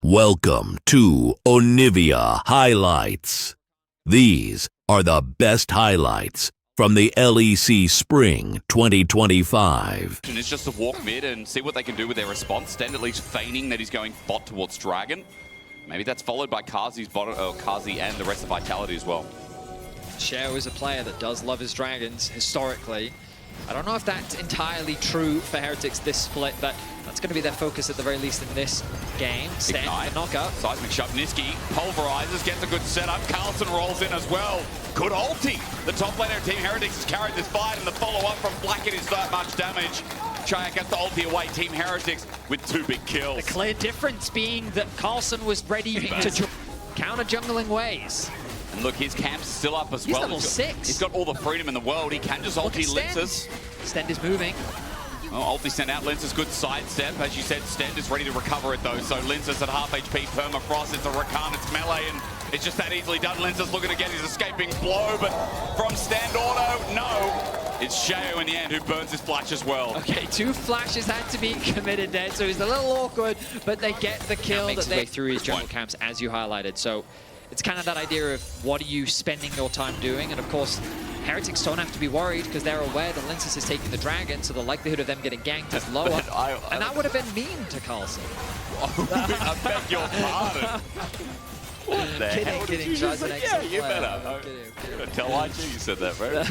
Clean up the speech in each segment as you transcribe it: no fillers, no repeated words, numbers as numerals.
Welcome to Onivia Highlights. These are the best highlights from the LEC Spring 2025. And it's just to walk mid and see what they can do with their response. Stand at least feigning that he's going bot towards Dragon. Maybe that's followed by Kazi's bot, or Kazi and the rest of Vitality as well. Shao is a player that does love his dragons historically. I don't know if that's entirely true for Heretics this split, but that's going to be their focus at the very least in this game. Stand the knockup. Seismic shot. Niski pulverizes, gets a good setup. Carlson rolls in as well. Good ulti. The top laner of Team Heretics has carried this fight, and the follow-up from Blackett is that much damage. Chayak gets the ulti away. Team Heretics with 2 big kills. The clear difference being that Carlson was ready to counter jungling ways. And look, his camp's still up as well. He's level 6. He's got all the freedom in the world. He can just ulti Linces. Stend is moving. Oh, ulti sent out. Linces, good sidestep. As you said, Stend is ready to recover it though. So Linces at half HP, permafrost. It's a Rakan, it's melee, and it's just that easily done. Linces looking to get his escaping blow, but from Stand Auto, no. It's Shao in the end who burns his flash as well. Okay, 2 flashes had to be committed there, so he's a little awkward, but they get the kill. Makes his way through his jungle camps, as you highlighted. So it's kind of that idea of what are you spending your time doing, and of course, Heretics don't have to be worried because they're aware that Linces is taking the dragon, so the likelihood of them getting ganked is lower. And that would have been mean to Carlson. I beg your pardon. What the hell did you just say? Yeah, you better. Tell IG you said that, bro.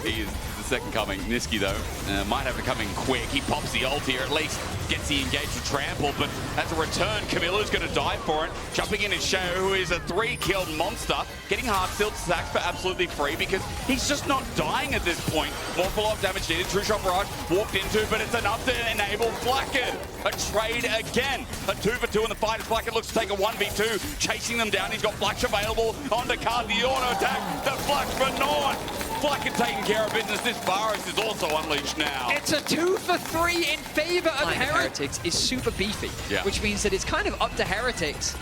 He is the second coming. Niski, though, might have to come in quick. He pops the ult here, at least gets the engage to trample, but as a return, Camilla's going to die for it. Jumping in is Shao, who is a 3-killed monster, getting hard tilt stacks for absolutely free because he's just not dying at this point. More follow-up damage needed. True Shot Barrage walked into, but it's enough to enable Blackett. A trade again. A 2-for-2 in the fight as Blackett looks to take a 1v2, chasing them down. He's got flash available on the card. The auto attack, the flash for Norn. Blackett taking care of business. This virus is also unleashed now. It's a 2-for-3 in favor of Heretics is super beefy, which means that it's kind of up to Heretics.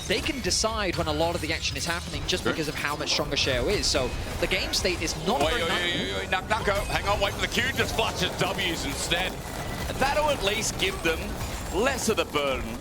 They can decide when a lot of the action is happening just because of how much stronger Shao is. So the game state is not very Nucko, hang on, wait for the Q, just flashes W's instead. That'll at least give them less of the burden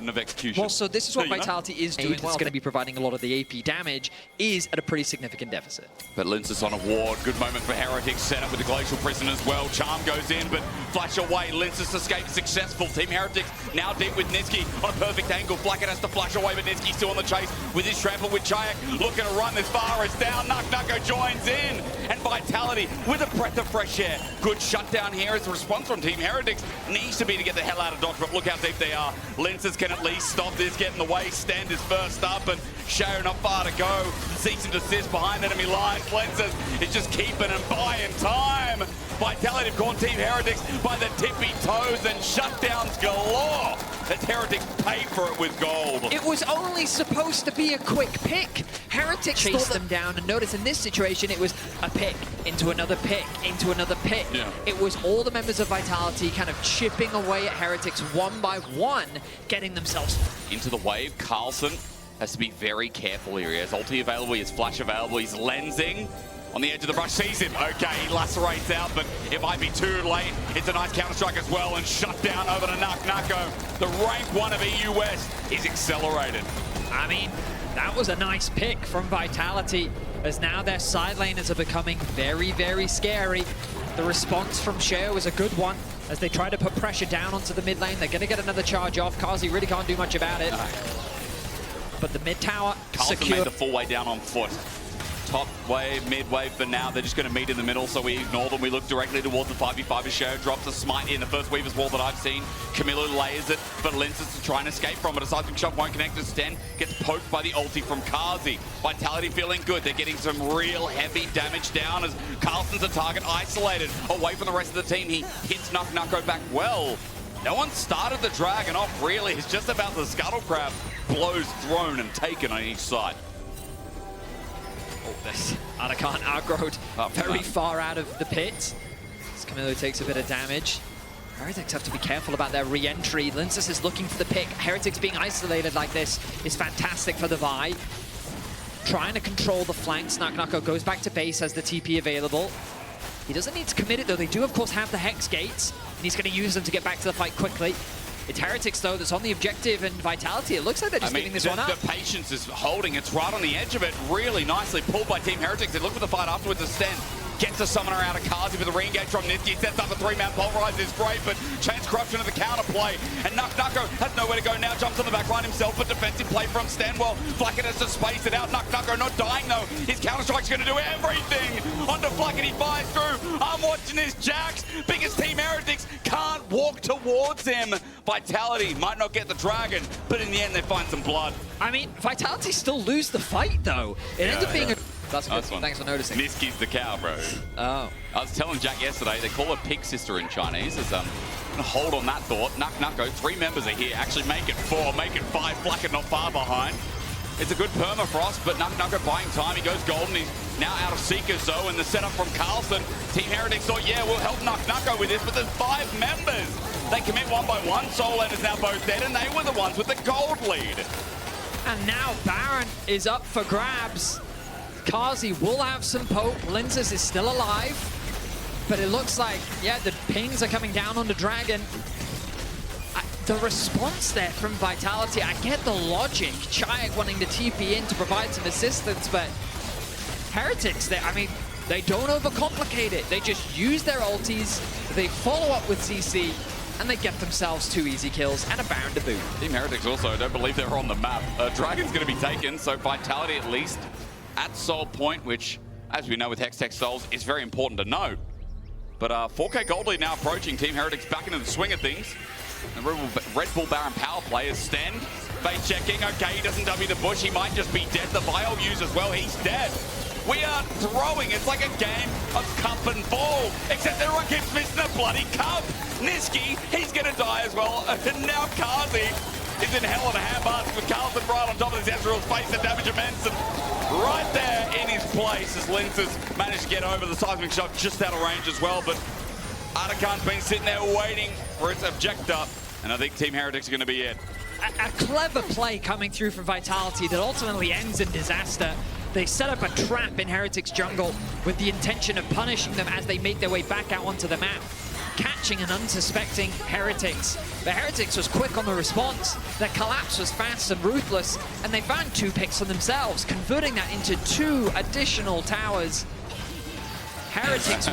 of execution. Well, so this is what Vitality is doing. It's going to be providing a lot of the AP damage, is at a pretty significant deficit. But Linces on a ward. Good moment for Heretics. Set up with the Glacial Prison as well. Charm goes in, but flash away. Linces escapes successful. Team Heretics now deep with Niski on a perfect angle. Blackett has to flash away, but Niski's still on the chase with his trample with Chayak. Looking to run this far as down. Nucko joins in. And Vitality with a breath of fresh air. Good shutdown here as the response from Team Heretics needs to be to get the hell out of Dodge, but look how deep they are. Linces can at least stop this, get in the way. Stand is first up, and Shao not far to go. Cease and desist behind enemy lines. Linces is just keeping and buying time. Vitality have gone Team Heretics by the tippy toes and shutdowns galore as Heretics paid for it with gold. It was only supposed to be a quick pick. Heretics chased them down, and notice in this situation it was a pick into another pick into another pick. It was all the members of Vitality kind of chipping away at Heretics one by one, getting themselves into the wave. Carlson has to be very careful here. He has ulti available, he has flash available, he's lensing. On the edge of the brush, sees him. Okay, he lacerates out, but it might be too late. It's a nice counter-strike as well, and shut down over to Nucko. The rank 1 of EU West is accelerated. I mean, that was a nice pick from Vitality, as now their side laners are becoming very, very scary. The response from Shao is a good one, as they try to put pressure down onto the mid lane. They're going to get another charge off. Kazi really can't do much about it. But the mid tower Carlson made the full way down on foot. Top wave, mid wave for now. They're just going to meet in the middle, so we ignore them. We look directly towards the 5v5 as Shao drops a smite in the first Weaver's Wall that I've seen. Camilla layers it, but Linces to try and escape from it. A seismic shot won't connect to Sten. Gets poked by the ulti from Kazi. Vitality feeling good. They're getting some real heavy damage down as Carlson's a target isolated away from the rest of the team. He hits Nucko back well. No one started the dragon off really. It's just about the scuttle crab. Blows thrown and taken on each side. This Anakan aggroed very far out of the pit. As Camilo takes a bit of damage. Heretics have to be careful about their re-entry. Linces is looking for the pick. Heretics being isolated like this is fantastic for the Vi. Trying to control the flanks. Nucko goes back to base, has the TP available. He doesn't need to commit it though. They do of course have the Hex Gates, and he's going to use them to get back to the fight quickly. It's Heretics, though, that's on the objective, and Vitality, it looks like they're just giving this one up. The patience is holding. It's right on the edge of it. Really nicely pulled by Team Heretics. They look for the fight afterwards. Sten gets a summoner out of Kazi with a re-engage from Niski. Sets up a 3-man pulverize. Is great, but chance corruption of the counterplay. And Nucko has nowhere to go now. Jumps on the back line himself, but defensive play from Stenwell. Flacket has to space it out. Nucko not dying, though. His counter-strike's going to do everything. Onto Flacket, he fires through. I'm watching this, Jax. Biggest Team Heretics can't walk towards him. Vitality might not get the dragon, but in the end, they find some blood. I mean, Vitality still lose the fight, though. It ends up being a... That's a good one. Thanks for noticing. Niski's the cow, bro. Oh. I was telling Jack yesterday, they call her pig sister in Chinese. As hold on that thought. Nucko, 3 members are here. Actually, make it 4, make it 5. Flacket not far behind. It's a good permafrost, but Nucko buying time. He goes golden. He's now out of Seekers, though, and the setup from Carlson. Team Heretics thought, yeah, we'll help Nucko with this, but there's 5 members. They commit 1 by 1. Solan is now both dead, and they were the ones with the gold lead. And now Baron is up for grabs. Kazi will have some poke. Linzes is still alive. But it looks like, yeah, the pings are coming down on the dragon. The response there from Vitality, I get the logic. Chayak wanting to TP in to provide some assistance, but Heretics, I mean, they don't overcomplicate it. They just use their ultis, they follow up with CC, and they get themselves 2 easy kills and a Baron to boot. Team Heretics also, I don't believe they're on the map. Dragon's going to be taken, so Vitality at least at Soul Point, which, as we know with Hextech Souls, is very important to know. But 4K Gold lead now approaching. Team Heretics back into the swing of things. The Red Bull Baron power play is Sten. Face checking. Okay, he doesn't W the bush. He might just be dead. The Vial use as well. He's dead. We are throwing. It's like a game of cup and ball, except everyone keeps missing a bloody cup. Niski, he's going to die as well. And now Kazi is in hell in a handbasket with Carlson right on top of his Ezreal's face. The damage immense. And right there in his place as Linzes managed to get over the seismic shot just out of range as well. But Atakan's been sitting there waiting for its objector. And I think Team Heretics are going to be it. A clever play coming through from Vitality that ultimately ends in disaster. They set up a trap in Heretics jungle with the intention of punishing them as they make their way back out onto the map, catching an unsuspecting Heretics. The Heretics was quick on the response, their collapse was fast and ruthless, and they found 2 picks for themselves, converting that into 2 additional towers. Heretics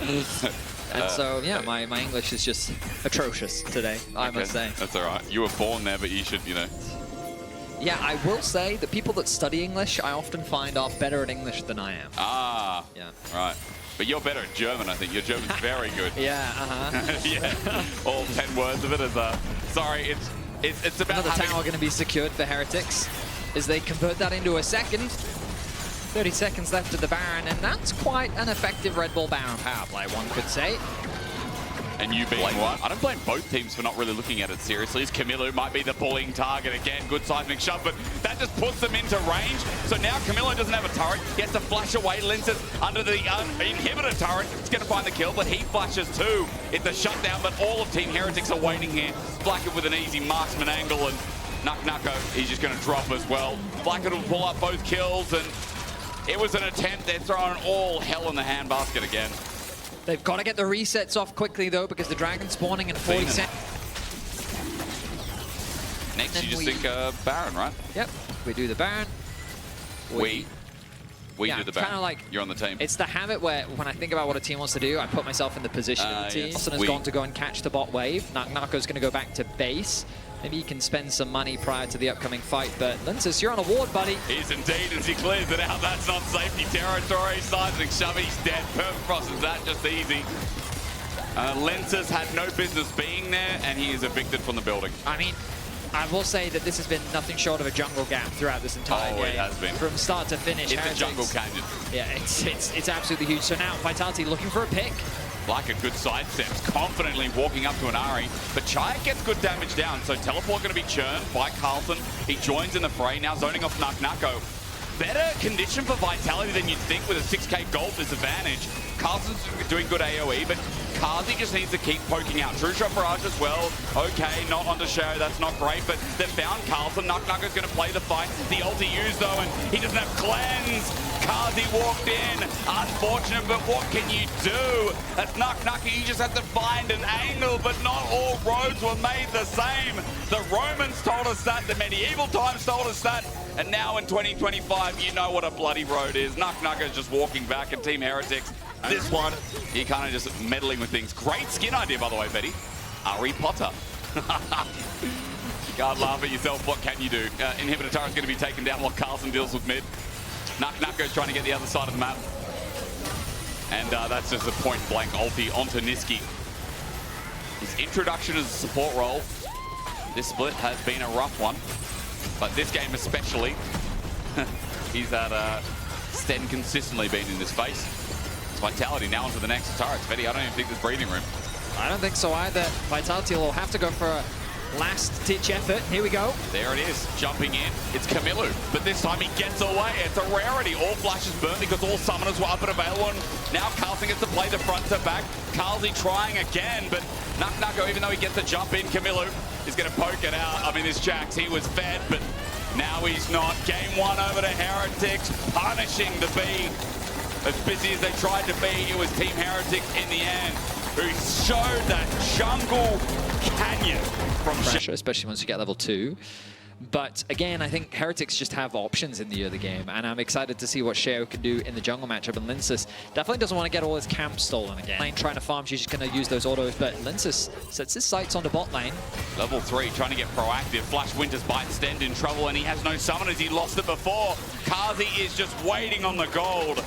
was... And so, yeah, my English is just atrocious today, I must say. That's all right. You were born there, but you should, you know. Yeah, I will say that people that study English, I often find are better at English than I am. Ah, yeah, right. But you're better at German, I think. Your German's very good. Yeah, yeah, all 10 words of it is, sorry, it's about another tower going to be secured for Heretics as they convert that into a second. 30 seconds left of the Baron, and that's quite an effective Red Bull Baron power play, one could say. And you being what? I don't blame both teams for not really looking at it seriously. As Camilo might be the bullying target again. Good seismic shot, but that just puts them into range. So now Camilo doesn't have a turret. He has to flash away. Linzes under the inhibitor turret. He's going to find the kill, but he flashes too. It's a shutdown, but all of Team Heretics are waiting here. Flacket with an easy marksman angle, and Nucko, he's just going to drop as well. Flacket will pull up both kills, and it was an attempt. They're throwing all hell in the handbasket again. They've got to get the resets off quickly, though, because the dragon's spawning in 40 seconds. Next, you just think Baron, right? Yep, we do the Baron. We yeah, do the Baron. Kind of like you're on the team. It's the habit where, when I think about what a team wants to do, I put myself in the position of the team. Yes. Wilson has gone to go and catch the bot wave. Nucko's going to go back to base. Maybe he can spend some money prior to the upcoming fight, but Linzes, you're on a ward, buddy. He's indeed, as he clears it out. That's not safety territory. Seismic shove, he's dead. Permafrost is that just easy. Linzes had no business being there, and he is evicted from the building. I mean, I will say that this has been nothing short of a jungle gap throughout this entire game. It has been. From start to finish. It's a jungle canyon. Yeah, it's absolutely huge. So now Vitality looking for a pick. Like a good side steps, confidently walking up to an Ari, but Chayak gets good damage down, so teleport going to be churned by Carlson. He joins in the fray, now zoning off Nucko. Better condition for Vitality than you'd think with a 6k gold disadvantage. Carlson's doing good AoE, but Kazi just needs to keep poking out. True shot barrage as well. Okay, not onto Show, that's not great, but they've found Carlson. Nucko's going to play the fight. The ulti used though, and he doesn't have cleanse. Kazi walked in. Unfortunate, but what can you do? As NuckNucker, you just have to find an angle, but not all roads were made the same. The Romans told us that, the medieval times told us that, and now in 2025, you know what a bloody road is. NuckNucker's just walking back, and Team Heretics, this one, he kind of just meddling with things. Great skin idea, by the way, Betty. Harry Potter. You can't laugh at yourself. What can you do? Inhibitor turret's going to be taken down while Carlson deals with mid. NuckNucker's trying to get the other side of the map. And that's just a point-blank ulti onto Niski. His introduction as a support role. This split has been a rough one. But this game especially, he's had Sten consistently been in this phase. It's Vitality now onto the next turret. Betty, I don't even think there's breathing room. I don't think so either. Vitality will have to go for a last-ditch effort. Here we go. There it is, jumping in. It's Kamilu, but this time he gets away. It's a rarity. All flashes burnt because all summoners were up and available. And now Carlson gets to play the front to back. Carlsy trying again, but NuckNucker, even though he gets the jump in, Kamilu is going to poke it out. I mean, this Jax, he was fed, but now he's not. Game one over to Heretics, punishing the B. As busy as they tried to be, it was Team Heretics in the end who showed that jungle canyon from pressure, especially once you get level 2. But again, I think Heretics just have options in the other game, and I'm excited to see what Sheo can do in the jungle matchup. And Linsus definitely doesn't want to get all his camp stolen again. Lane trying to farm, she's just going to use those autos, but Linsus sets his sights on the bot lane. Level 3, trying to get proactive. Flash Winter's bite Stend in trouble, and he has no summoners. He lost it before. Kazi is just waiting on the gold.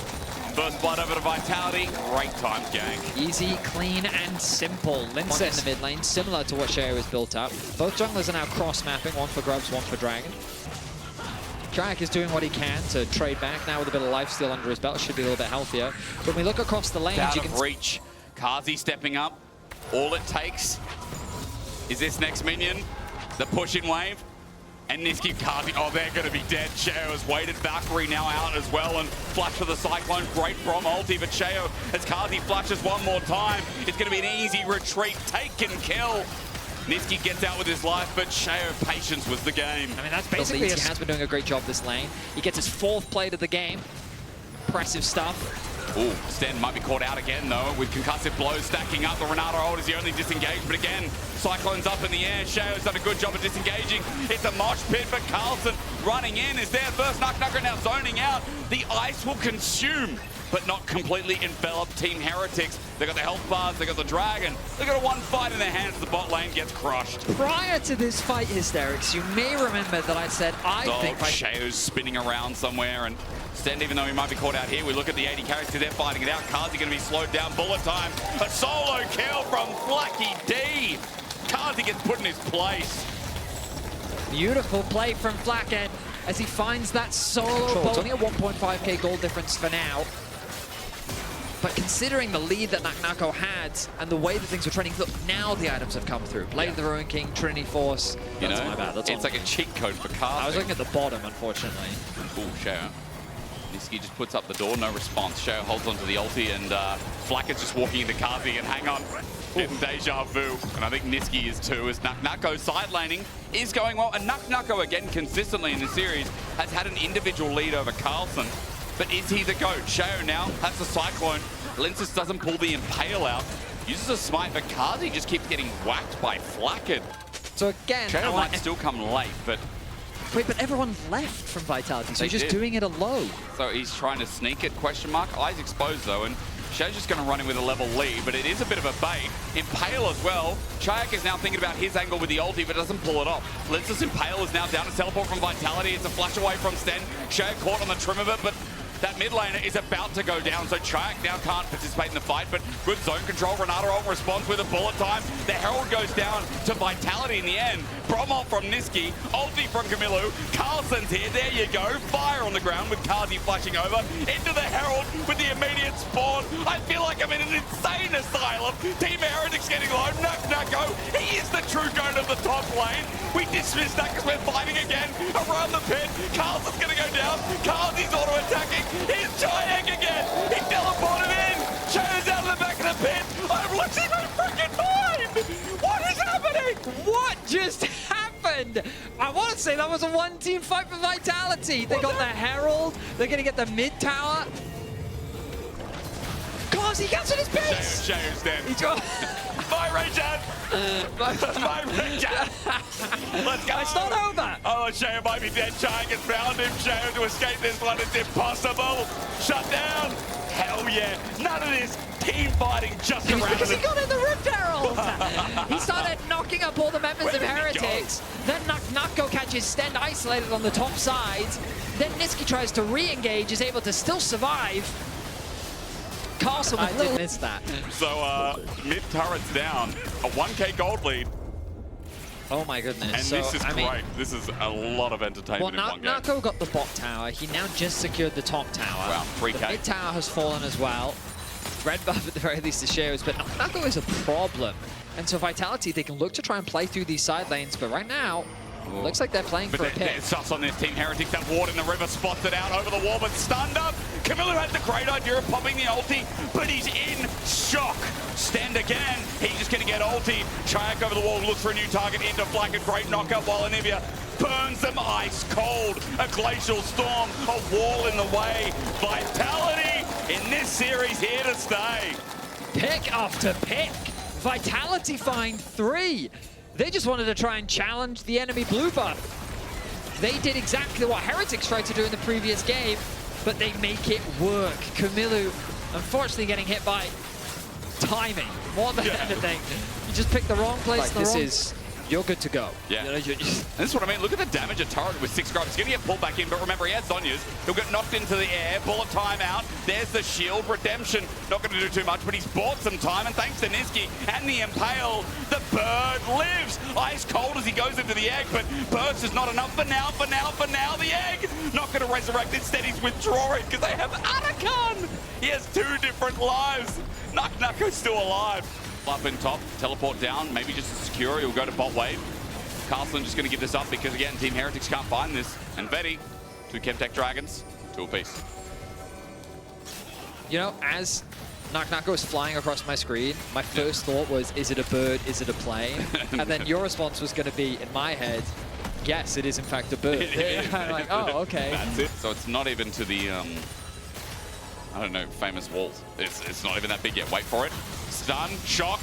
First blood over to Vitality. Great time, gang. Easy, clean, and simple. Linsus in the mid lane, similar to what Sheo has built up. Both junglers are now cross-mapping, one for Grubs, one for Dragon. Jack is doing what he can to trade back now with a bit of lifesteal under his belt. Should be a little bit healthier. When we look across the lanes, out you can of reach. Kazi stepping up. All it takes is this next minion, the pushing wave. And Niski, Kazi, oh, they're going to be dead. Sheo has waited. Valkyrie now out as well. And flash for the Cyclone. Great from ulti. But Sheo, as Kazi flashes one more time, it's going to be an easy retreat. Take and kill. Niski gets out with his life, but Sheo, patience was the game. I mean, that's basically he has been doing a great job this lane. He gets his 4th plate of the game. Impressive stuff. Ooh, Sten might be caught out again, though, with concussive blows stacking up. The Renato ult is the only disengage, but again, Cyclone's up in the air. Sheo's done a good job of disengaging. It's a mosh pit, but Carlson running in is there first. NuckNucker now zoning out. The ice will consume, but not completely envelop Team Heretics. They got the health bars, they got the Dragon. They got a one fight in their hands. The bot lane gets crushed. Prior to this fight, Hysterics, you may remember that I said I think Sheo's spinning around somewhere, and Sten, even though he might be caught out here, we look at the 80 carries because they're fighting it out. Kazi going to be slowed down. Bullet time. A solo kill from Flacky D. Kazi gets put in his place. Beautiful play from Flackhead as he finds that solo. It's only a 1.5k gold difference for now. But considering the lead that NuckNucker had and the way that things were trending, look, now the items have come through. Blade of the Ruin King, Trinity Force. That's my bad. That's it's like a cheat code for Kazi. I was looking at the bottom, unfortunately. Ooh, Sheo. Niski just puts up the door, no response. Sheo holds onto the ulti, and Flack is just walking into Kazi, and hang on, getting deja vu. And I think Niski is too, as NuckNucker side laning is going well. And NuckNucker, again, consistently in the series, has had an individual lead over Carlson. But is he the GOAT? Sheo now has the Cyclone. Linsus doesn't pull the Impale out. Uses a smite, but Kazi just keeps getting whacked by Flacked. So again, Sheo might still come late, but... Wait, but everyone left from Vitality, so he's just doing it alone. So he's trying to sneak it, question mark. Eyes exposed, though, and Sheo's just going to run in with a level lead, but it is a bit of a bait. Impale as well. Chayak is now thinking about his angle with the ulti, but doesn't pull it off. Linsus Impale is now down to teleport from Vitality. It's a flash away from Sten. Sheo caught on the trim of it, but that mid laner is about to go down, so Chayak now can't participate in the fight, but good zone control. Renato ult responds with a bullet time. The Herald goes down to Vitality in the end. Bromalt from Niski, ulti from Kamilu. Carlson's here, there you go. Fire on the ground with Kazi flashing over. Into the Herald with the immediate spawn. I feel like I'm in an insane asylum. Team Heretics getting low. NuckNucker, he is the true goat of the top lane. We dismiss that because we're fighting again around the pit. Carlson's going to go down. Kazi's auto-attacking. He's Chayak again! He teleported in! Sheo's out of the back of the pit! I'm losing my freaking mind! What is happening? What just happened? happened? I want to say that was a one-team fight for Vitality. They got the Herald. They're going to get the mid tower. Gosh, he gets on his base. Shayo's dead. My Rayjan! My Rayjan! Let's go! It's not over! Oh, Shayo might be dead. Chai has found him. Shayo to escape this one. It's impossible. Shut down. Hell yeah. None of this team fighting just around. Because he got in the Rift Herald! He started knocking up all the members of Heretics. Then Nako catches Sten isolated on the top side. Then Niski tries to re-engage, is able to still survive. Castle with little miss that. So mid turret's down, a 1k gold lead. Oh my goodness. And so, this is great. This is a lot of entertainment in one game. Nako got the bot tower. He now just secured the top tower. Wow, 3k. The mid tower has fallen as well. Red buff at the very least to Shares, but Nako is a problem. And so Vitality, they can look to try and play through these side lanes, but right now, looks like they're playing for a pick. There's sus on this team. Heretics, that ward in the river, spots it out over the wall, but stunned up. Camilo had the great idea of popping the ulti, but he's in shock. Stand again. He's just going to get ulti. Chayak over the wall, looks for a new target into Flack. A great knockout while Onivia burns them ice cold. A glacial storm, a wall in the way. Vitality in this series here to stay. Pick after pick. Vitality find 3. They just wanted to try and challenge the enemy blue buff. They did exactly what Heretics tried to do in the previous game, but they make it work. Camilo, unfortunately, getting hit by timing more than anything. You just picked the wrong place. Like, you're good to go. Yeah. This is what I mean. Look at the damage of turret with 6 grabs. He's going to get pulled back in, but remember, he has Zhonya's. He'll get knocked into the air. Bullet time out. There's the shield. Redemption. Not going to do too much, but he's bought some time, and thanks to Niski and the Impale, the bird lives. Ice cold as he goes into the egg, but burst is not enough for now. The egg not going to resurrect. Instead, he's withdrawing because they have Anakan. He has 2 different lives. Nako's still alive. Up in top, teleport down, maybe just to secure. He'll go to bot wave. Carlson just going to give this up because, again, Team Heretics can't find this. And Vetty, 2 Chemtech Dragons, 2 apiece. You know, as Nako was flying across my screen, my first thought was, is it a bird, is it a plane? And then your response was going to be, in my head, yes, it is in fact a bird. I'm like, oh, okay. That's it. So it's not even to the, I don't know, famous walls. It's not even that big yet. Wait for it. Stun, shock,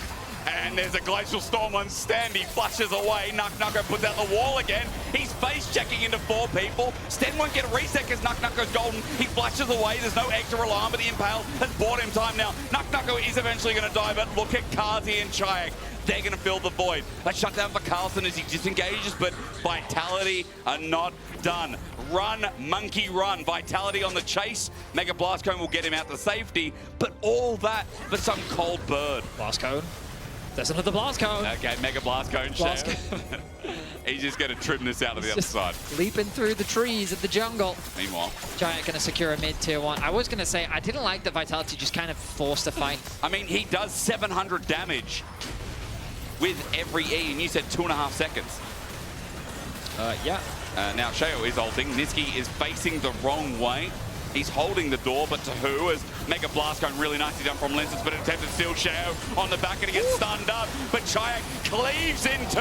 and there's a glacial storm on Sten. He flushes away. Nako puts out the wall again. He's face checking into 4 people. Sten won't get a reset because Nako's golden. He flushes away. There's no egg to rely on, but the Impale has bought him time now. Nako is eventually going to die, but look at Kazi and Chayak. They're going to fill the void. A shutdown for Carlson as he disengages, but Vitality are not done. Run, monkey, run. Vitality on the chase. Mega Blast Cone will get him out to safety, but all that for some cold bird. Blast Cone. There's another Blast Cone. Okay, Mega Blast Cone. He's just going to trim this out of the other side. Leaping through the trees of the jungle. Meanwhile, Giant going to secure a mid tier 1. I was going to say, I didn't like that Vitality just kind of forced a fight. I mean, he does 700 damage with every E, and you said 2.5 seconds. Yeah. Now Shayo is ulting. Niski is facing the wrong way. He's holding the door, but to who? As Mega Blast Cone really nicely done from Lenses, but attempted steal Shayo on the back and he gets stunned up. But Chayak cleaves in 2.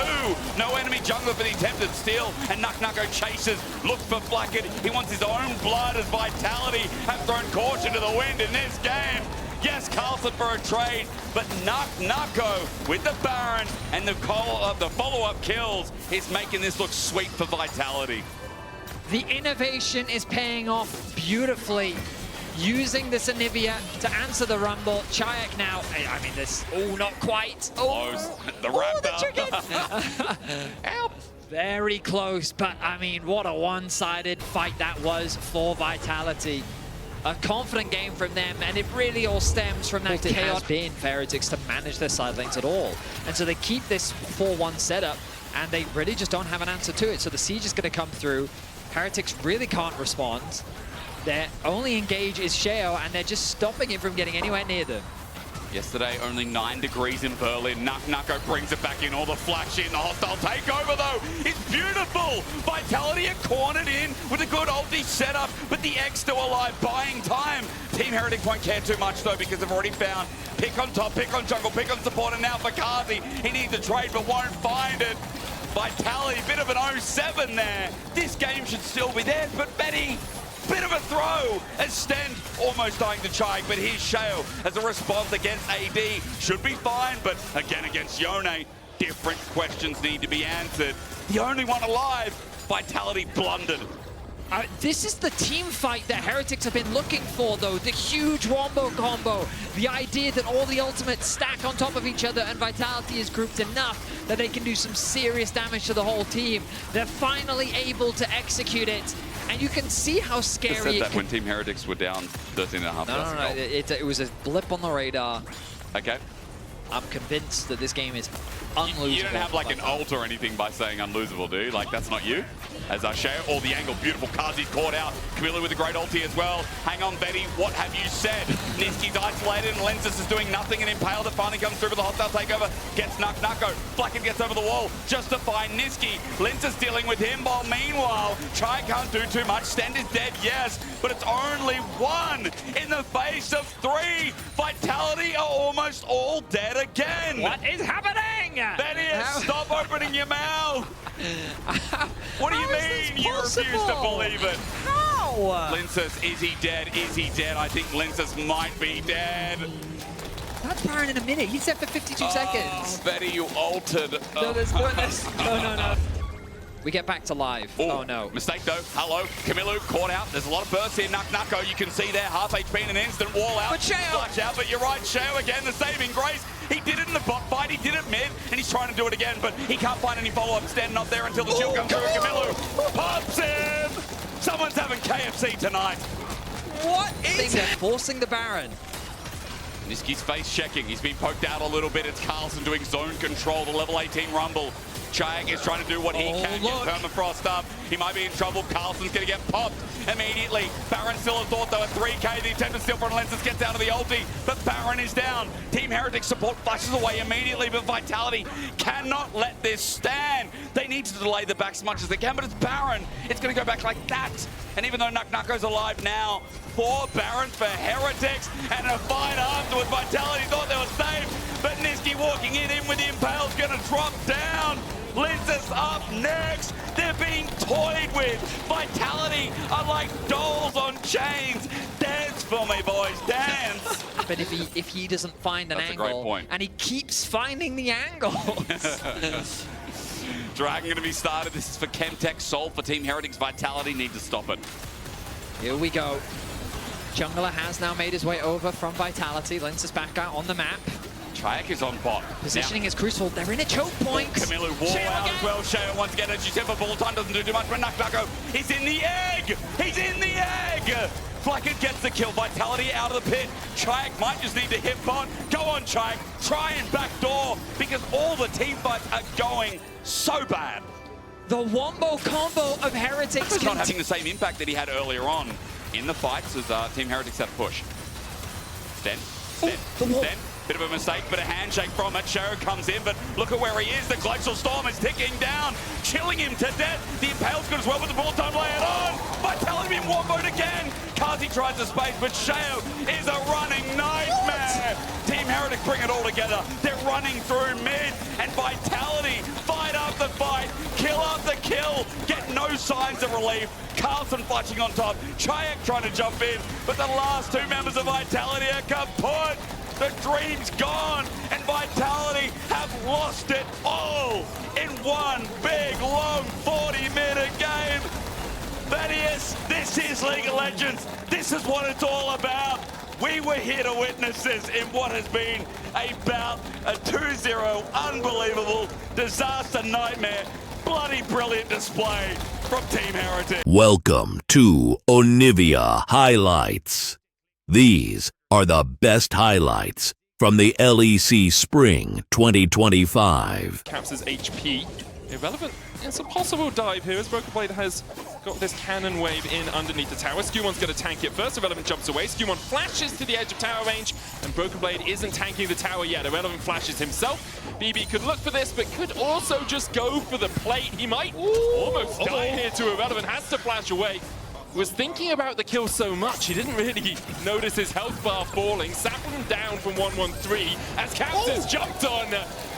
No enemy jungler for the attempted steal, and Nako chases, looks for Flackett. He wants his own blood as Vitality have thrown caution to the wind in this game. Yes, Carlson for a trade, but Nako with the Baron and the follow-up kills is making this look sweet for Vitality. The innovation is paying off beautifully. Using this Onivia to answer the Rumble. Chayak now, I mean this, not quite. Close. The raptor. Help. Very close, but I mean, what a one-sided fight that was for Vitality. A confident game from them, and it really all stems from that chaos. It has been for Heretics to manage their side lanes at all. And so they keep this 4-1 setup, and they really just don't have an answer to it. So the siege is going to come through. Heretics really can't respond. Their only engage is Shayo, and they're just stopping him from getting anywhere near them. Yesterday, only 9 degrees in Berlin. Nako brings it back in, all the flash in. The hostile takeover, though, it's beautiful. Vitality are cornered in with a good ulti setup, but the X still alive, buying time. Team Heretics won't care too much, though, because they've already found pick on top, pick on jungle, pick on support, and now for Kazi. He needs a trade, but won't find it. Vitality, bit of an 0-7 there. This game should still be there, but Betty, bit of a throw as Sten almost dying to Chai, but here's Shao as a response against AD. Should be fine, but again against Yone, different questions need to be answered. The only one alive, Vitality blundered. This is the team fight that Heretics have been looking for, though. The huge wombo combo. The idea that all the ultimates stack on top of each other and Vitality is grouped enough that they can do some serious damage to the whole team. They're finally able to execute it. And you can see how scary it said that when Team Heretics were down 13.5. No. It was a blip on the radar. Okay. I'm convinced that this game is unlosable. You don't have like an ult or anything by saying unlosable, do you? Like, that's not you. As Shao, all the angle, beautiful. Kazi's caught out. Camilla with a great ulti as well. Hang on, Betty, what have you said? Niski's isolated and Lenses is doing nothing, and Impale that finally comes through with the hostile takeover. Gets Nucko. Flacken gets over the wall just to find Niski. Lenses dealing with him, while meanwhile, Chai can't do too much. Stend is dead, yes, but it's only one in the face of three. Vitality are almost all dead again. What is happening? Betty, stop opening your mouth. What do you mean you refuse to believe it? How? Lenses, is he dead? Is he dead? I think Lenses might be dead. That's Baron in a minute. He's set for 52 seconds. Betty, you altered. No, there's no. We get back to live. Ooh, oh no. Mistake though. Hello. Camilo caught out. There's a lot of bursts here. Nucko, you can see there. Half HP in an instant. Wall out. But Shao. Flash out. But you're right. Shao again. The saving grace. He did it in the bot fight. He did it mid. And he's trying to do it again. But he can't find any follow-up. Standing up there until the shield comes through. Camilo pops him. Someone's having KFC tonight. What is it? They're forcing the Baron. Niski's face checking. He's been poked out a little bit. It's Carlson doing zone control. The level 18 rumble. Chayak is trying to do what he can, get Permafrost up. He might be in trouble. Carlson's going to get popped immediately. Baron still a thought, though, at 3k. The attempt to steal from Lenses gets out of the ulti, but Baron is down. Team Heretics support flashes away immediately, but Vitality cannot let this stand. They need to delay the back as much as they can, but it's Baron. It's going to go back like that. And even though Nucko's alive now, 4 Barons for Heretics, and a fight afterwards. Vitality thought they were safe, but Niski walking in with the Impale's going to drop down. Lenses up next. They're being toyed with. Vitality are like dolls on chains. Dance for me, boys, dance. But if he doesn't find an angle, a great point. And he keeps finding the angles. Dragon going to be started. This is for Chemtech Soul for Team Heretics. Vitality need to stop it. Here we go. Jungler has now made his way over from Vitality. Lenses back out on the map. Chayak is on bot. Positioning is crucial. They're in a choke point. Camilo wall out as well. Shao once again, as you said, for ball time doesn't do too much, but Nucko is in the egg. He's in the egg. Flacken gets the kill. Vitality out of the pit. Chayak might just need to hit bot. Go on, Chayak. Try and backdoor, because all the team fights are going so bad. The wombo combo of Heretics is not having the same impact that he had earlier on in the fights as Team Heretics have push. Sten. Bit of a mistake, but a handshake from it. Shao comes in, but look at where he is. The Glacial Storm is ticking down, chilling him to death. The Impale's good as well with the ball time laying on. Vitality being womboed again. Kazi tries the space, but Shao is a running nightmare. Team Heretics bring it all together. They're running through mid, and Vitality fight up the fight, kill up the kill, get no signs of relief. Carlson flashing on top. Chayak trying to jump in, but the last 2 members of Vitality are kaput. The dream's gone, and Vitality have lost it all in one big, long 40-minute game. Thaddeus, this is League of Legends. This is what it's all about. We were here to witness this in what has been a 2-0 unbelievable disaster nightmare. Bloody brilliant display from Team Heretics. Welcome to Onivia Highlights. These are the best highlights from the LEC Spring 2025. Caps' HP. Irrelevant. It's a possible dive here as Broken Blade has got this cannon wave in underneath the tower. Skew1's going to tank it first. Irrelevant jumps away. Skew1 flashes to the edge of tower range, and Broken Blade isn't tanking the tower yet. Irrelevant flashes himself. BB could look for this, but could also just go for the plate. He might almost die here to Irrelevant. Has to flash away. Was thinking about the kill so much, he didn't really notice his health bar falling. Sapling down from 113 as Caps has jumped on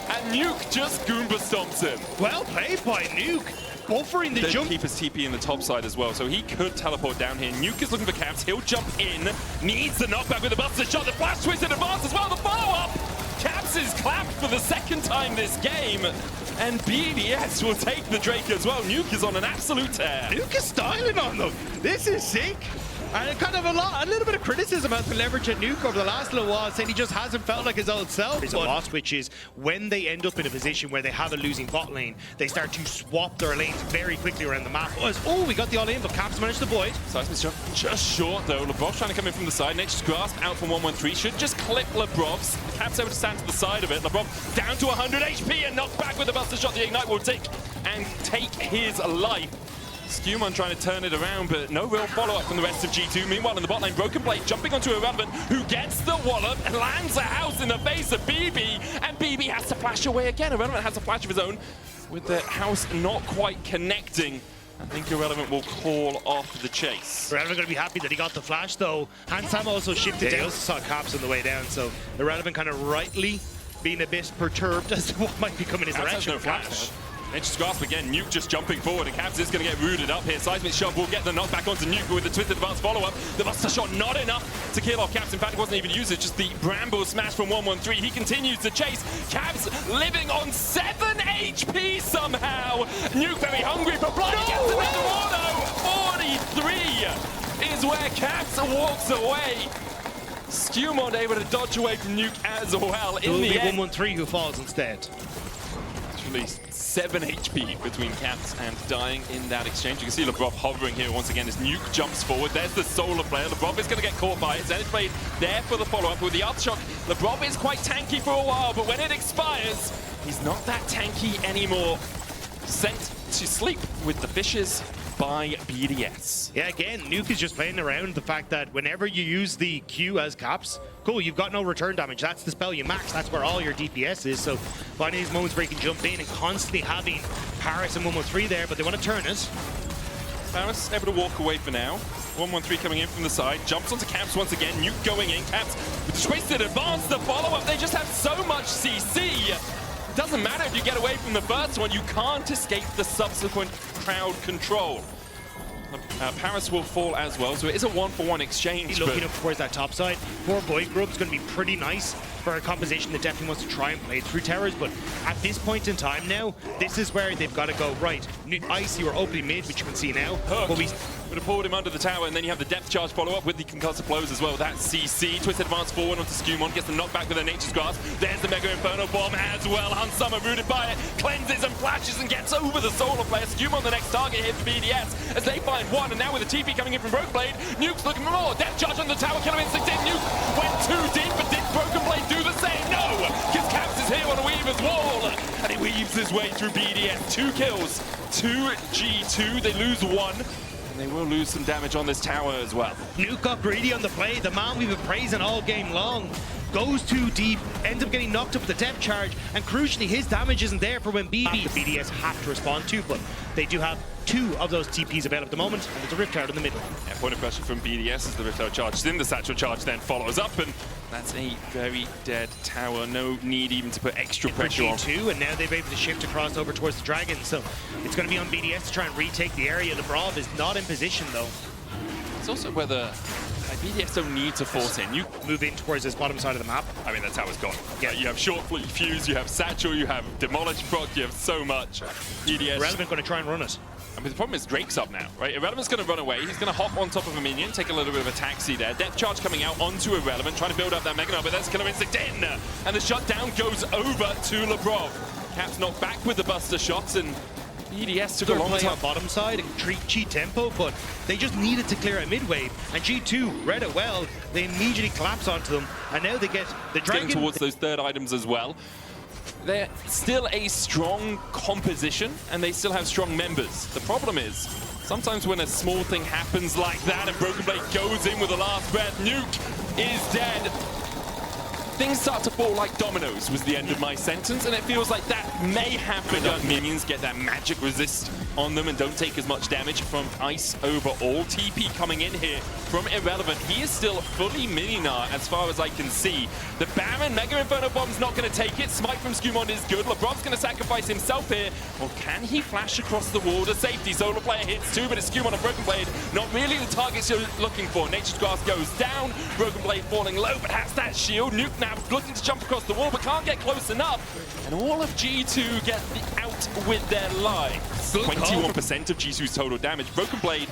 and Nuke just Goomba stomps him. Well played by Nuke. Buffering the jump. Keep his TP in the top side as well, so he could teleport down here. Nuke is looking for Caps. He'll jump in. Needs the knockback with the Buster Shot. The flash twist in advance as well. The follow-up. Caps is clapped for the second time this game. And BDS will take the Drake as well. Nuke is on an absolute tear. Nuke is styling on them. This is sick. And kind of a little bit of criticism about the leverage at Nuke over the last little while, saying he just hasn't felt like his old self. There's a loss, which is when they end up in a position where they have a losing bot lane, they start to swap their lanes very quickly around the map. Oh, we got the all-in, but Caps managed to avoid. Seismic's just short though. Lebrov's trying to come in from the side. Nature's Grasp out from 113. Should just clip Lebrov's. Caps able to stand to the side of it. Lebrov down to 100 HP and knocked back with the Buster Shot. The Ignite will tick and take his life. Skewmon trying to turn it around, but no real follow-up from the rest of G2. Meanwhile, in the bot lane, Broken Blade jumping onto Irrelevant, who gets the wallop and lands a house in the face of BB, and BB has to flash away again. Irrelevant has a flash of his own, with the house not quite connecting. I think Irrelevant will call off the chase. Irrelevant going to be happy that he got the flash, though. Hansam also shifted down. He also saw Caps on the way down, so Irrelevant kind of rightly being a bit perturbed as to what might be coming his direction. No flash. Nature's Grasp again, Nuke just jumping forward, and Caps is going to get rooted up here. Seismic Shot will get the knockback onto Nuke with the twisted advanced follow-up. The Buster Shot not enough to kill off Caps. In fact, it wasn't even used, it's just the Bramble Smash from 113. He continues to chase. Caps living on 7 HP somehow. Nuke very hungry for blood. He gets another auto. 43 is where Caps walks away. Skewmon able to dodge away from Nuke as well. In the end, 113 who falls instead. Released 7 HP between Caps and dying in that exchange. You can see Lebrov hovering here once again as Nuke jumps forward. There's the solar player. Lebrov is going to get caught by it. Zenith Blade there for the follow-up with the Aftershock. Lebrov is quite tanky for a while, but when it expires, he's not that tanky anymore. Sent to sleep with the fishes by BDS. Yeah, again, Nuke is just playing around the fact that whenever you use the Q as Caps, cool, you've got no return damage. That's the spell you max. That's where all your DPS is. So finding these moments where you can jump in and constantly having Paris and 113 there, but they want to turn it. Paris able to walk away for now. 113 coming in from the side. Jumps onto Caps once again. Nuke going in. Caps with twisted advance. The follow-up. They just have so much CC. Doesn't matter if you get away from the first one, you can't escape the subsequent crowd control. Paris will fall as well, so it is a 1-for-1 exchange. Looking up towards that top side, 4 Void Grub's going to be pretty nice for a composition that definitely wants to try and play through towers, but at this point in time now, this is where they've got to go, right, Icy or opening mid, which you can see now. Hook would have pulled him under the tower, and then you have the depth charge follow-up with the concussive blows as well. That's CC, twisted advance forward onto Skewmon, gets the knockback with a Nature's Grasp. There's the Mega Inferno Bomb as well. Hansama rooted by it, cleanses and flashes and gets over the solar player. Skewmon the next target here for BDS as they find one, and now with the TP coming in from Broken Blade, Nuke's looking for more. Depth charge on the tower, killer instinct in. Nuke went too deep, but did Broken Blade do the same? No! Because Caps is here on Weaver's wall, and he weaves his way through BDS. 2 kills, 2 G2, they lose 1. They will lose some damage on this tower as well. Nuke got greedy on the play. The man we've been praising all game long goes too deep, ends up getting knocked up with the depth charge, and crucially, his damage isn't there for when BB. The BDS have to respond to, but they do have 2 of those TPs available at the moment, and there's a Rift Guard in the middle. Yeah, point of pressure from BDS as the Rift Guard charges in. The Satchel charge then follows up, and that's a very dead tower. No need even to put extra pressure on. G2, and now they've been able to shift across over towards the Dragon, so it's going to be on BDS to try and retake the area. Lebrov is not in position, though. It's also whether BDS don't need to force in. You move in towards this bottom side of the map. I mean, that's how it's gone. Yeah, you have Short Fuse, you have Satchel, you have Demolish proc, you have so much. BDS. Irrelevant going to try and run it. I mean, the problem is Drake's up now, right? Irrelevant's going to run away. He's going to hop on top of a minion, take a little bit of a taxi there. Depth charge coming out onto Irrelevant, trying to build up that Mega Knight, but that's Killer Instinct in. And the shutdown goes over to Lebrov. Caps knocked back with the Buster Shots, and BDS took a long time. On bottom side and cheat tempo, but they just needed to clear out mid wave, and G2 read it well. They immediately collapse onto them, and now they get the Dragon. Getting towards those third items as well. They're still a strong composition, and they still have strong members. The problem is, sometimes when a small thing happens like that, and Broken Blade goes in with the last breath, Nuke is dead. Things start to fall like dominoes was the end of my sentence, and it feels like that may have begun. Minions get that magic resist on them and don't take as much damage from Ice overall. TP coming in here from Irrelevant. He is still fully Mininar as far as I can see. The Baron Mega Inferno Bomb's not going to take it. Smite from Skumond is good. LeBron's going to sacrifice himself here. Or can he flash across the wall to safety? Solo player hits too, but it's Skumond and Broken Blade. Not really the targets you're looking for. Nature's Grass goes down. Broken Blade falling low, but has that shield. Nuke now looking to jump across the wall, but can't get close enough. And all of G2 get out with their lives. 21% of G2's total damage. Broken Blade,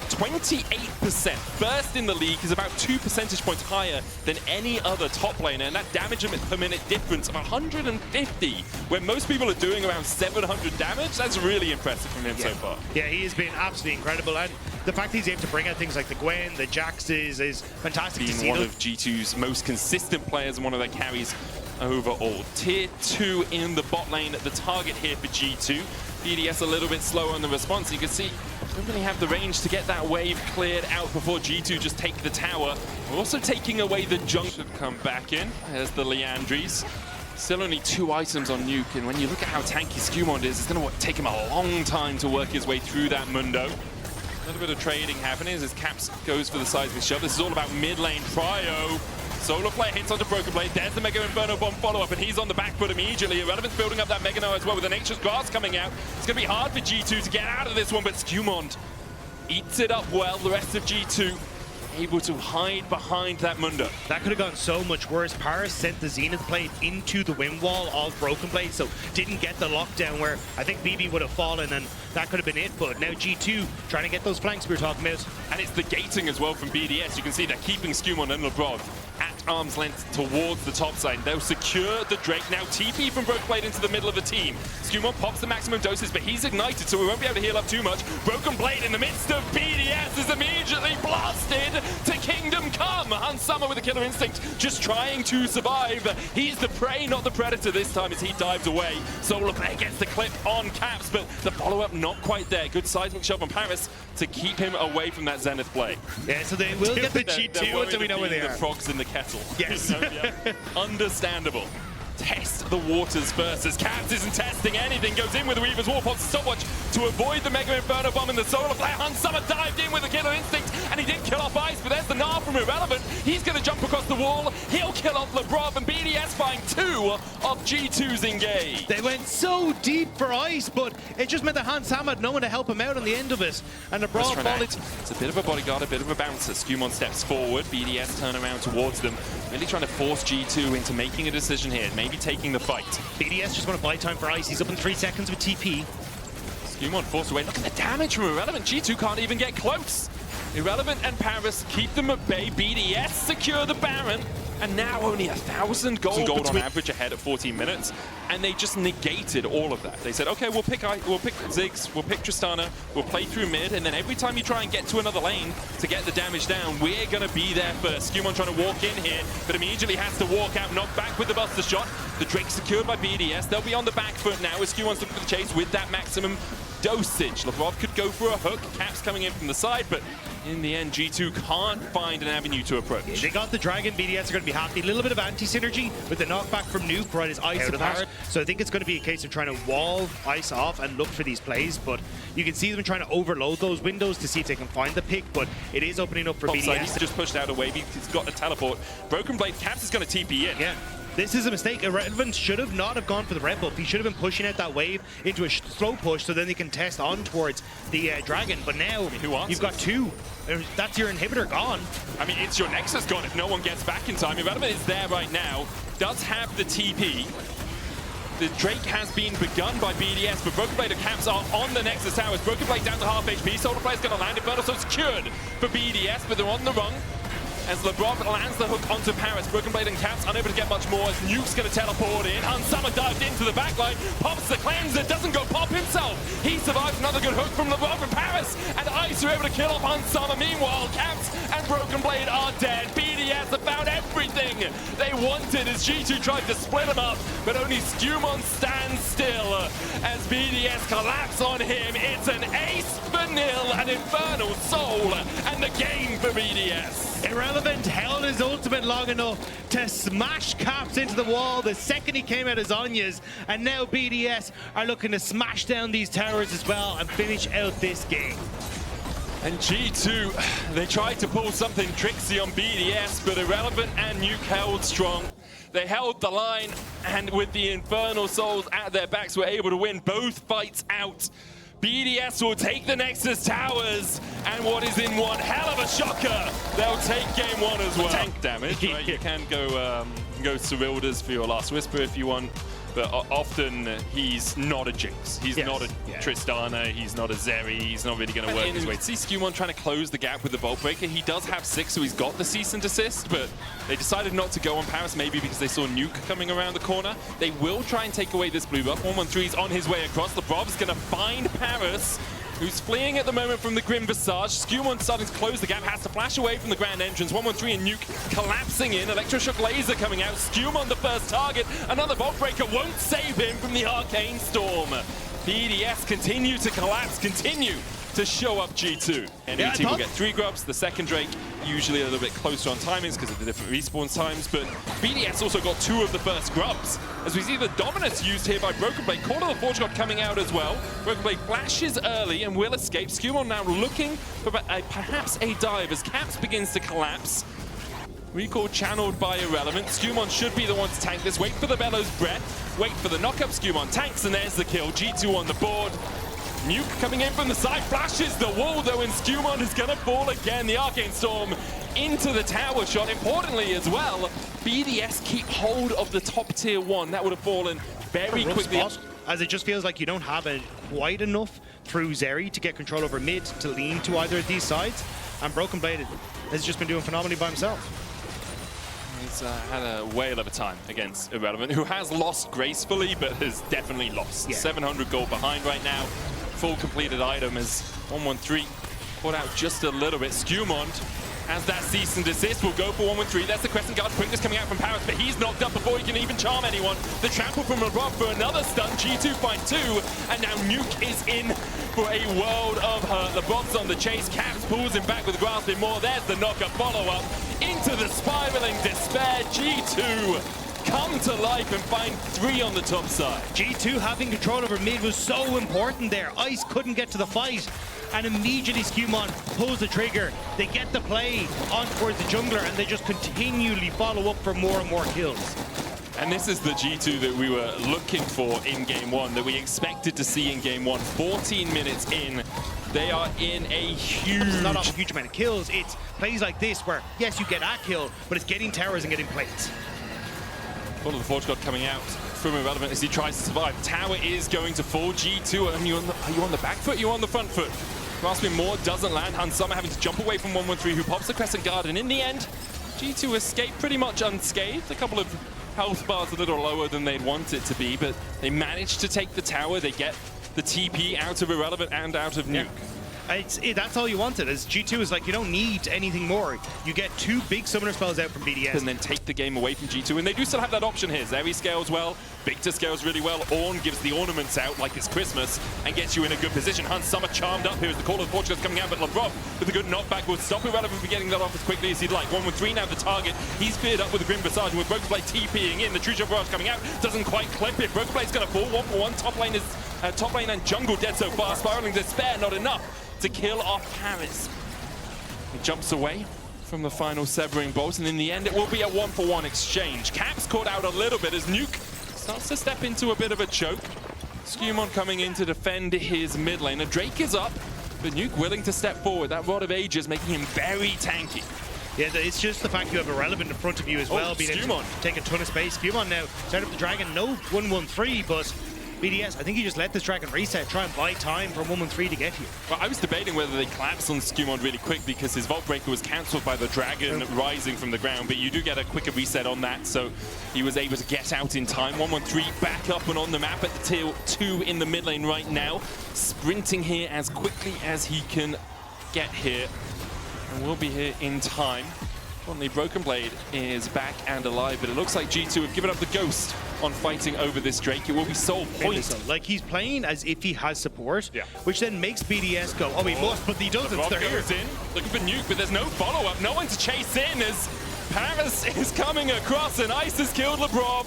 28%. First in the league is about 2 percentage points higher than any other top laner, and that damage per minute difference of 150, when most people are doing around 700 damage, that's really impressive from him so far. Yeah, he has been absolutely incredible, and the fact that he's able to bring out things like the Gwen, the Jax is fantastic to see. Being one of G2's most consistent players and one of their carries overall. Tier 2 in the bot lane, the target here for G2. BDS a little bit slower on the response. You can see don't really have the range to get that wave cleared out before G2 just take the tower. We're also taking away the junk. Should come back in. There's the Leandries. Still only 2 items on Nuke, and when you look at how tanky Skumond is, it's going to take him a long time to work his way through that Mundo. A little bit of trading happening as Caps goes for the seismic shove. This is all about mid lane prio. Solo player hits onto Broken Blade. There's the Mega Inferno Bomb follow-up, and he's on the back foot immediately. Irrelevant's building up that Mega now as well with the Nature's Grass coming out. It's going to be hard for G2 to get out of this one, but Skumond eats it up well. The rest of G2 able to hide behind that Mundo. That could have gone so much worse. Paris sent the Zenith Blade into the wind wall of Broken Blade, so didn't get the lockdown where I think BB would have fallen, and that could have been it. But now G2 trying to get those flanks we were talking about. And it's the gating as well from BDS. You can see they're keeping Skumond and LeBron at arm's length towards the top side. They'll secure the Drake. Now TP from Broken Blade into the middle of the team. Skumond pops the maximum doses, but he's ignited, so we won't be able to heal up too much. Broken Blade in the midst of BDS is immediately blasted to Kingdom Come. Unsummer with a killer instinct, just trying to survive. He's the prey, not the predator this time as he dives away. Solo player gets the clip on Caps, but the follow-up not quite there. Good seismic shove on Paris to keep him away from that Zenith play. Yeah, so they will get the G2 until we know where they are. The frogs in the kettle. Yes. Understandable. Test the waters first as Caps isn't testing anything. Goes in with the Weaver's War, pops a stopwatch to avoid the Mega Inferno Bomb, and the Solar Flare. Unsummer dived in with a killer instinct, and he did kill off Ice, but there's the Gnar from Irrelevant. He's going to jump across the wall. He'll kill off LeBron, and BDS find 2 of G2's engaged. They went so deep for Ice, but it just meant that Hans Sam had no one to help him out on the end of it. And LeBron followed. It's a bit of a bodyguard, a bit of a bouncer. Skumond steps forward, BDS turn around towards them. Really trying to force G2 into making a decision here, maybe taking the fight. BDS just want to buy time for Ice. He's up in 3 seconds with TP. Skumond forced away. Look at the damage from Irrelevant. G2 can't even get close. Irrelevant and Paris keep them at bay. BDS secure the Baron. And now only 1,000 gold on average ahead at 14 minutes. And they just negated all of that. They said, okay, we'll pick Ziggs, we'll pick Tristana, we'll play through mid, and then every time you try and get to another lane to get the damage down, we're going to be there first. Skumond trying to walk in here, but immediately has to walk out, knocked back with the Buster Shot. The Drake secured by BDS. They'll be on the back foot now as Skumond's looking for the chase with that maximum dosage. Lebrov could go for a hook. Caps coming in from the side, but in the end, G2 can't find an avenue to approach. They got the Dragon. BDS are going to be happy. A little bit of anti-synergy with the knockback from Nuke brought his Ice apart. So I think it's going to be a case of trying to wall Ice off and look for these plays, but you can see them trying to overload those windows to see if they can find the pick, but it is opening up for BDS. He's just pushed out a wave. He's got a teleport. Broken Blade. Caps is going to TP in. Yeah. This is a mistake. Irrelevant should have not have gone for the red buff. He should have been pushing out that wave into a slow push so then they can test on towards the Dragon. But now you've got 2. That's your inhibitor gone. I mean, it's your Nexus gone if no one gets back in time. Irrelevant is there right now. Does have the TP. The Drake has been begun by BDS, but Broken Blade and Caps are on the Nexus towers. Broken Blade down to half HP. Solar Player's going to land. Inferno so secured for BDS, but they're on the run. As LeBron lands the hook onto Paris, Broken Blade and Caps unable to get much more as Nuke's going to teleport in. Unsummer dived into the backline, pops the cleanser, doesn't go pop himself. He survives another good hook from LeBron and Paris, and Ice are able to kill off Unsummer. Meanwhile, Caps and Broken Blade are dead. BDS have found everything they wanted as G2 tried to split them up, but only Skumond stands still as BDS collapse on him. It's an ace for 1-0, an Infernal Soul, and the game for BDS. Irrelevant held his ultimate long enough to smash Caps into the wall the second he came out as Onya's, and now BDS are looking to smash down these towers as well and finish out this game. And G2, they tried to pull something tricksy on BDS, but Irrelevant and Nuke held strong. They held the line, and with the Infernal Souls at their backs, were able to win both fights out. BDS will take the Nexus Towers, and what is in one hell of a shocker, they'll take game one as well. Tank damage, right? You can go Cyrildas for your Last Whisper if you want, but often he's not a Jinx. He's not a Tristana, he's not a Zeri, he's not really going to work his way. See Skewmon trying to close the gap with the Vault Breaker. He does have 6, so he's got the Cease and Desist, but they decided not to go on Paris, maybe because they saw Nuke coming around the corner. They will try and take away this blue buff. 113's on his way across. LeBrov's going to find Paris, who's fleeing at the moment from the Grim Visage. Skewmon starting to close the gap, has to flash away from the grand entrance. 113 and Nuke collapsing in. Electroshock Laser coming out. Skewmon the first target. Another Vault Breaker won't save him from the Arcane Storm. BDS continue to collapse, continue to show up G2. Enemy team will get 3 grubs. The second Drake usually a little bit closer on timings because of the different respawn times, but BDS also got 2 of the first grubs. As we see the dominance used here by Broken Blade. Call of the Forge God coming out as well. Broken Blade flashes early and will escape. Skewmon now looking for perhaps a dive as Caps begins to collapse. Recall channeled by Irrelevant. Skewmon should be the one to tank this. Wait for the Bellows Breath. Wait for the knockup. Skewmon tanks, and there's the kill. G2 on the board. Nuke coming in from the side, flashes the wall though, and Skewmon is going to fall again. The Arcane Storm into the tower shot. Importantly as well, BDS keep hold of the top tier 1. That would have fallen very quickly. Spot, as it just feels like you don't have it quite enough through Zeri to get control over mid to lean to either of these sides. And Broken Blade has just been doing phenomenally by himself. He's had a whale of a time against Irrelevant, who has lost gracefully, but has definitely lost. 700 gold behind right now. Full completed item as 113 put out just a little bit. Skewmon has that Cease and Desist. Will go for 113. That's the Crescent Guard quickness coming out from Paris, but he's knocked up before he can even charm anyone. The trample from LeBron for another stun. G2 find 2, and now Nuke is in for a world of hurt. LeBron's on the chase. Caps pulls him back with Grasping More. There's the knock-up follow-up into the spiraling despair. G2 come to life and find 3 on the top side. G2 having control over mid was so important there. Ice couldn't get to the fight, and immediately Skewmon pulls the trigger. They get the play on towards the jungler, and they just continually follow up for more and more kills. And this is the G2 that we were looking for in game 1, that we expected to see in game 1. 14 minutes in, they are in a huge... It's not off a huge amount of kills. It's plays like this where, yes, you get a kill, but it's getting towers and getting plates. Call of the Forge God coming out from Irrelevant as he tries to survive. Tower is going to fall. G2, are you on the back foot? Are you on the front foot? Grasping More doesn't land. Hansama having to jump away from 113, who pops the Crescent Guard, and in the end, G2 escape pretty much unscathed. A couple of health bars a little lower than they'd want it to be, but they managed to take the tower. They get the TP out of Irrelevant and out of Nuke. That's all you wanted. As G2 is like, you don't need anything more. You get 2 big summoner spells out from BDS. And then take the game away from G2. And they do still have that option here. Zeri scales well. Victor scales really well. Ornn gives the ornaments out like it's Christmas and gets you in a good position. Hansama charmed up here as the Call of the Forge God's coming out, but LeBron with a good knockback will stop Irrelevant from getting that off as quickly as he'd like. 113 now the target. He's feared up with the Grim Visage, and with Broken Blade TPing in. The True Shot Barrage coming out. Doesn't quite clip it. Broken Blade's going to fall 1-for-1. Top lane and jungle dead so far. Spiraling Despair, not enough to kill off Paris. He jumps away from the final severing bolt, and in the end it will be a 1-for-1 exchange. Caps caught out a little bit as Nuke starts to step into a bit of a choke. Skewmon coming in to defend his mid lane. A Drake is up, but Nuke willing to step forward. That Rod of Ages making him very tanky. Yeah, it's just the fact you have Irrelevant in front of you as well, being able to take a ton of space. Skewmon now start up the Dragon, no 113, but BDS, I think you just let this Dragon reset, try and buy time for 113 to get here. Well, I was debating whether they collapse on Skewmon really quick because his Vault Breaker was cancelled by the Dragon rising from the ground, but you do get a quicker reset on that, so he was able to get out in time. 113 back up and on the map at the tier 2 in the mid lane right now, sprinting here as quickly as he can get here, and will be here in time. Only Broken Blade is back and alive, but it looks like G2 have given up the Ghost. on fighting over this Drake. It will be sole point. Like, he's playing as if he has support, Yeah. which then makes BDS go, oh, he must, but he doesn't. Rob They're here. goes in, looking for Nuke, but there's no follow-up. No one to chase in as Paris is coming across and Ice has killed LeBron.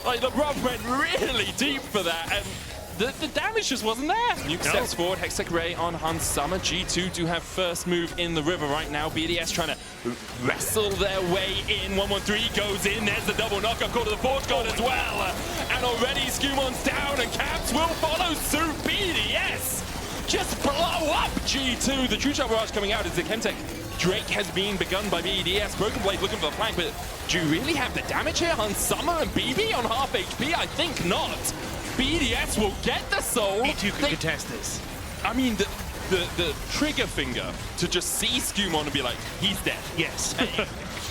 Like, LeBron went really deep for that, and the damage just wasn't there. Nuke steps forward, Hextech Ray on Hans Summer. G2 do have first move in the river right now. BDS trying to wrestle their way in. 113 goes in, there's the double knockup call to the Forge God as well. And already Skumon's down and Caps will follow suit. BDS just blow up G2. The True Shot Barrage coming out as the Chemtech Drake has been begun by BDS. Broken Blade looking for the flank, but do you really have the damage here on Summer and BB on half HP? I think not. BDS will get the soul. E2 can contest this. I mean, the trigger finger to just see Skumon and be like, he's dead. Yes.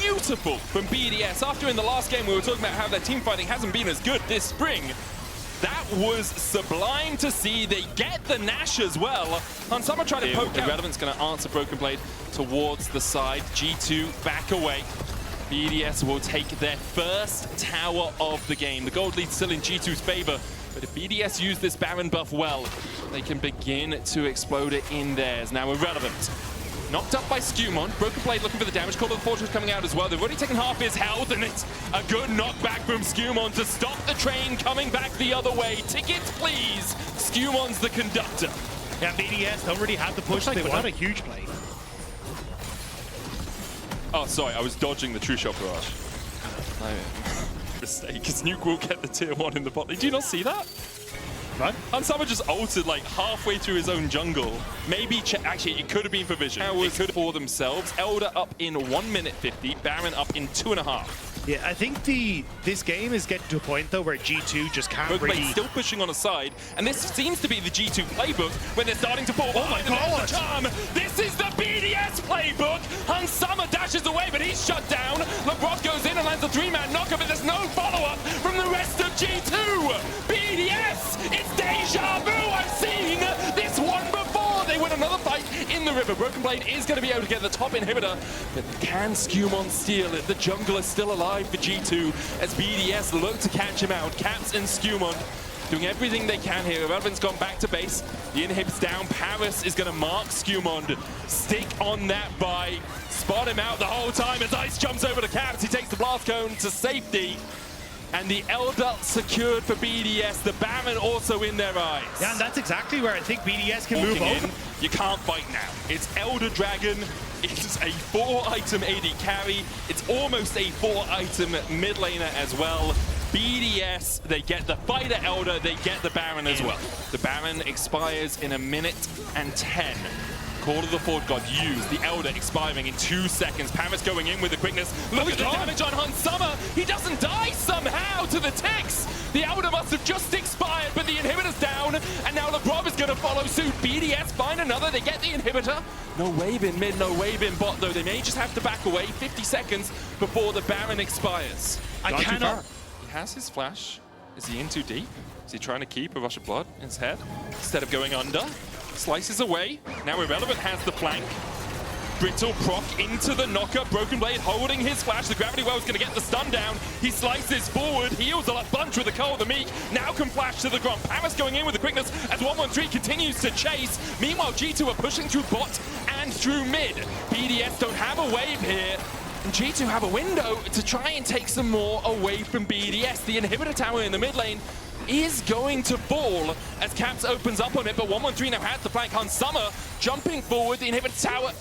Beautiful from BDS. After in the last game we were talking about how their team fighting hasn't been as good this spring. That was sublime to see. They get the Nash as well. Hansama tried to poke out. Irrelevant's going to answer Broken Blade towards the side. G2 back away. BDS will take their first tower of the game. The gold lead's still in G2's favor, but if BDS use this Baron buff well, they can begin to explode it in theirs. Now Irrelevant. Knocked up by Skumon. Broken Blade looking for the damage. Call of the Fortress coming out as well. They've already taken half his health, and it's a good knockback from Skumon to stop the train coming back the other way. Tickets, please. Skumon's the conductor. Yeah, BDS don't really have the push they want. A huge play. Oh, sorry, I was dodging the True Shot Barrage. Mistake, because Nuke will get the tier 1 in the bot. Did you not see that? What? Hansama just ulted like halfway through his own jungle. Maybe, actually, it could have been for Vision. It could for themselves. Elder up in 1 minute 50, Baron up in 2.5. Yeah, I think this game is getting to a point though where G2 just can't Broken really. Blade still pushing on a side, and this seems to be the G2 playbook when they're starting to fall. Oh my god! Charm. This is the BDS playbook. Hansama dashes away, but he's shut down. LeBron goes in and lands a 3-man knockup, but there's no follow-up from the rest of G2. BDS, it's deja vu. I've seen this one before. They win another fight in the river. Broken Blade is going to be able to get the top inhibitor, but can Skumon steal it? The jungle is still alive for G2 as BDS look to catch him out. Caps and Skumon doing everything they can here. Irrelevant's gone back to base. The inhib's down. Paris is going to mark Skumon. Stick on that buy. Spot him out the whole time as Ice jumps over to Caps. He takes the blast cone to safety. And the Elder secured for BDS. The Baron also in their eyes. Yeah, and that's exactly where I think BDS can move over. You can't fight now. It's Elder Dragon. It's a 4-item AD carry. It's almost a 4-item mid laner as well. BDS, they get the Fighter Elder, they get the Baron as well. The Baron expires in 1 minute and 10. Call of the Forge God used. The Elder expiring in 2 seconds. Paris going in with the quickness. Look at the damage on Hansama. He doesn't die somehow to the ticks. The Elder must have just expired, but the inhibitor's down. And now LeBron is going to follow suit. BDS find another. They get the inhibitor. No wave in mid, no wave in bot, though. They may just have to back away 50 seconds before the Baron expires. I cannot. He has his flash. Is he in too deep? Is he trying to keep a rush of blood in his head instead of going under? Slices away. Now Irrelevant has the flank. Brittle proc into the knocker. Broken Blade holding his flash. The Gravity Well is going to get the stun down. He slices forward. Heals a bunch with the Call of the Meek. Now can flash to the ground. Paris going in with the quickness as 113 continues to chase. Meanwhile, G2 are pushing through bot and through mid. BDS don't have a wave here. And G2 have a window to try and take some more away from BDS. The inhibitor tower in the mid lane is going to fall as Caps opens up on it, but 113 now has the flank. Hansama jumping forward. The inhibitor tower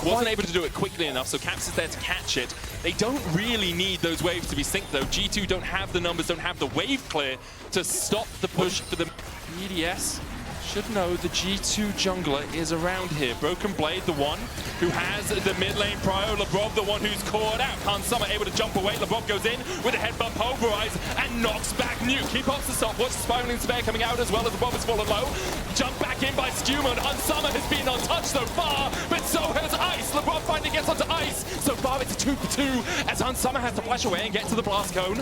wasn't able to do it quickly enough, so Caps is there to catch it. They don't really need those waves to be synced though. G2 don't have the numbers, don't have the wave clear to stop the push for the BDS. Should know the G2 jungler is around here. Broken Blade, the one who has the mid lane prio. LeBron, the one who's caught out. Hansama able to jump away. LeBron goes in with a headbutt pulverize and knocks back Nuke. He pops the stop. Watch the spiraling spare coming out as well as LeBron has fallen low. Jump back in by Skumon. Hansama has been untouched so far, but so has Ice. LeBron finally gets onto Ice. So far it's a 2 for 2 as Hansama has to flash away and get to the blast cone.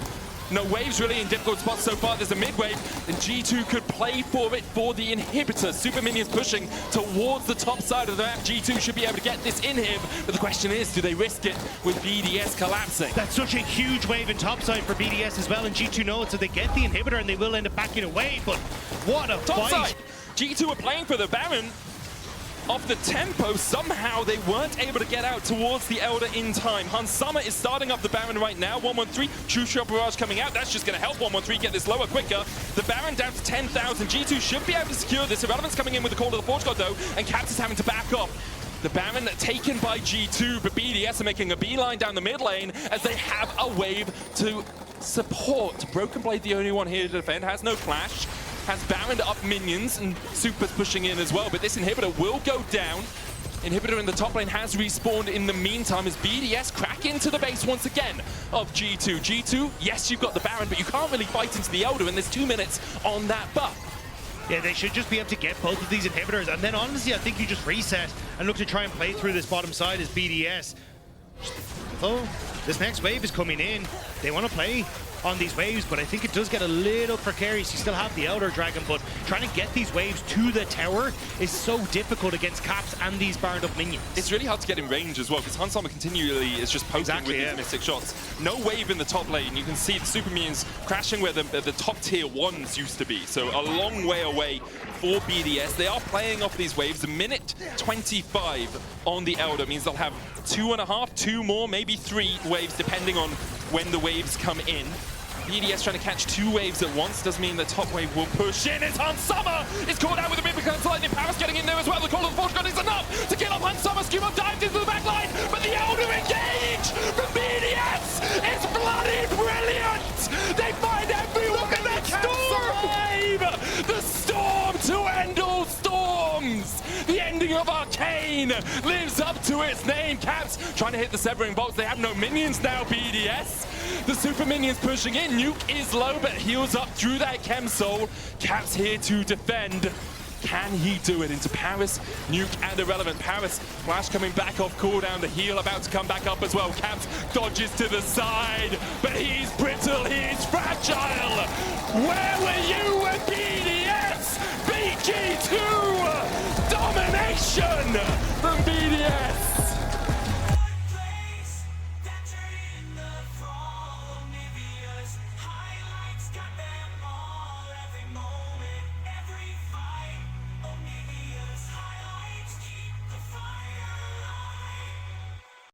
No waves really in difficult spots so far. There's a mid wave, and G2 could play for it for the inhibitor. Super minions pushing towards the top side of the map. G2 should be able to get this inhib, but the question is, do they risk it with BDS collapsing? That's such a huge wave in topside for BDS as well, and G2 know it, so they get the inhibitor and they will end up backing away, but what a Topside! fight! G2 are playing for the Baron. Off the tempo, somehow they weren't able to get out towards the Elder in time. Hansama is starting up the Baron right now. 113, True Shot Barrage coming out. That's just going to help 113 get this lower quicker. The Baron down to 10,000. G2 should be able to secure this. Irrelevant's coming in with the Call of the Forge God though, and Caps is having to back off. The Baron taken by G2, but BDS are making a beeline down the mid lane as they have a wave to support. Broken Blade, the only one here to defend, has no flash. Has Baron up minions, and Super's pushing in as well, but this inhibitor will go down. Inhibitor in the top lane has respawned in the meantime as BDS crack into the base once again of G2. G2, yes, you've got the Baron, but you can't really fight into the Elder, and there's 2 minutes on that buff. Yeah, they should just be able to get both of these inhibitors, and then honestly, I think you just reset and look to try and play through this bottom side as BDS. Oh, this next wave is coming in. They want to play on these waves, but I think it does get a little precarious. You still have the Elder Dragon, but trying to get these waves to the tower is so difficult against Caps and these barred up minions. It's really hard to get in range as well, because Hansama continually is just poking with these mystic shots. No wave in the top lane. You can see the super minions crashing where the top tier ones used to be, so a long way away for BDS. They are playing off these waves. A minute 25 on the Elder means they'll have 2.5, 2 more, maybe 3 waves, depending on when the waves come in. BDS trying to catch 2 waves at once does mean the top wave will push in. It's Hansama! It's caught out with a bit of lightning. Paris getting in there as well. The Call of the Forge God is enough to kill off Hansama. Skuma dived into the back line, but the Elder engage from BDS! It's bloody brilliant! They find everyone! Look at that storm! The storm to end all storms! The ending of Arcane lives up to its name. Caps trying to hit the severing bolts. They have no minions now, BDS. The super minions pushing in. Nuke is low, but heals up through that Chem Soul. Caps here to defend. Can he do it into Paris? Nuke and Irrelevant. Paris, flash coming back off cooldown. The heal about to come back up as well. Caps dodges to the side, but he's brittle, he's fragile. Where were you when BDS beat G2? Domination!